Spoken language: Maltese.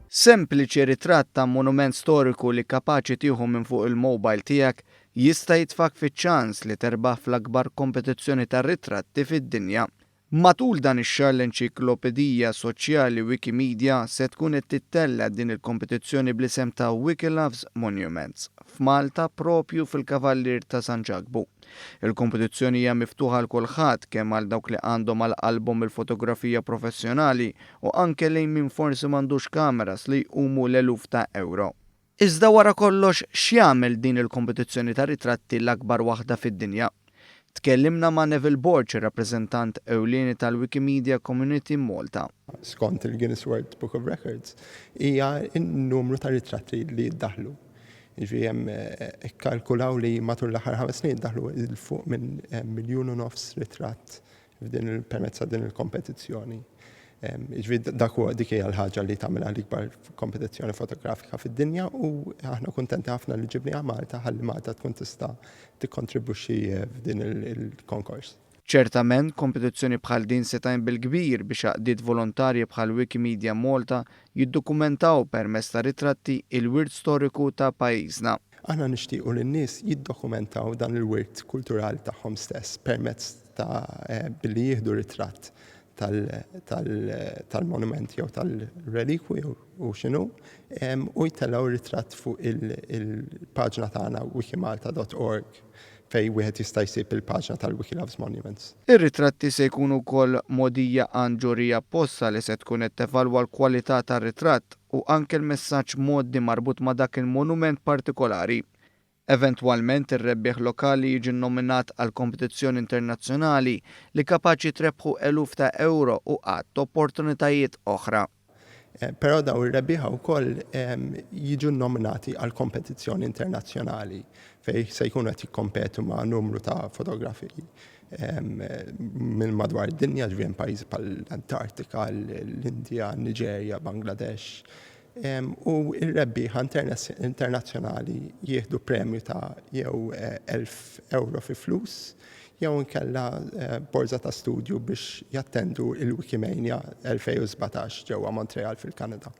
Sempliċi ritratt ta' monument storiku li kapaċi tieħu minn fuq il-mobile tiegħek jista' jitfak fiċ-ċans li terbaħ fl-akbar kompetizzjoni ta' ritratti fid-dinja. Matul dan ix-xahar l-Enċiklopedija Soċjali Wikimedia se tkun qed tittella din il-kompetizzjoni bl-isem ta' Wiki Loves Monuments f'Malta propju fil-Kavallier ta' San Ġagbu. Il-kompetizzjoni hija miftuħa l kulħadd kemm għal dawk li għandhom għall-album il-fotografija professjonali u anke lejn min forsi m'għandux kameras li jqumu l-eluf ta' euro. Iżda wara kollox x'jagħmel din il-kompetizzjoni ta' ritratti l-akbar waħda fid-dinja? Tkellimna ma' Neville Borch, rappreżentant ewlieni tal-Wikimedia Community Malta. Skont il-Guinness World Book of Records, hija n-numru ta' ritratti li jiddaħlu. Jiġri hemm ikkalkulaw li matul l-aħħar 5 snin daħlu il-fuq minn 1.5 miljun ritratt permezz din il-kompetizzjoni. Jiġri dik hija l-ħaġa li tagħmilha l-ikbar kompetizzjoni fotografika fid-dinja u aħna kuntenti ħafna li ġibniha Malta ħalli Malta tkun tista' tikkontribwixxi f'din il-konkors. Ċertament, kompetizzjoni bħal din se tgħin bil-kbir biex għaqdiet volontarji bħal Wikimedia Malta jiddokumentaw permezz ta' ritratti il-wirt storiku ta' pajjiżna. Aħna nixtiequ li n-nies jiddokumentaw dan il-wirt kulturali tagħhom stess permezz ta' billi jieħdu ritratt tal-monument jew tal-relikwi u x'inhu u jtellaw ritratt fuq il-paġna tagħna wikimalta.org fejn wieħed jista' jsib il-paġna tal-Wiki Loves Monuments. Ir-ritratti se jkunu wkoll mogħdija għand ġurija apposta li se tkun qed tevalwa l-kwalità tar-ritratt u anke l-messaġġ mgħoddi marbut ma' dak il-monument partikolari. Eventwalment ir-rebbieħ lokali jiġi nominat għal kompetizzjoni internazzjonali li kapaċi trebbħu eluf ta' euro u qatt opportunitajiet oħra. Però daw ir-rebbieħa wkoll jiġu nominati għal kompetizzjoni internazzjonali fejn se jkunu qed jikkompetu ma' numru ta' fotografiji minn madwar id-dinja ġvien pajjiżi bħall-Antartika, l-Indja, Niġerja, Bangladesh. U il-rebbieħa internazzjonali jieħdu premju ta' jew 1,000 euro fi flus, jew inkella borza ta' studju biex jattendu il-Wikimania 2017 ġewwa Montreal fil-Kanada.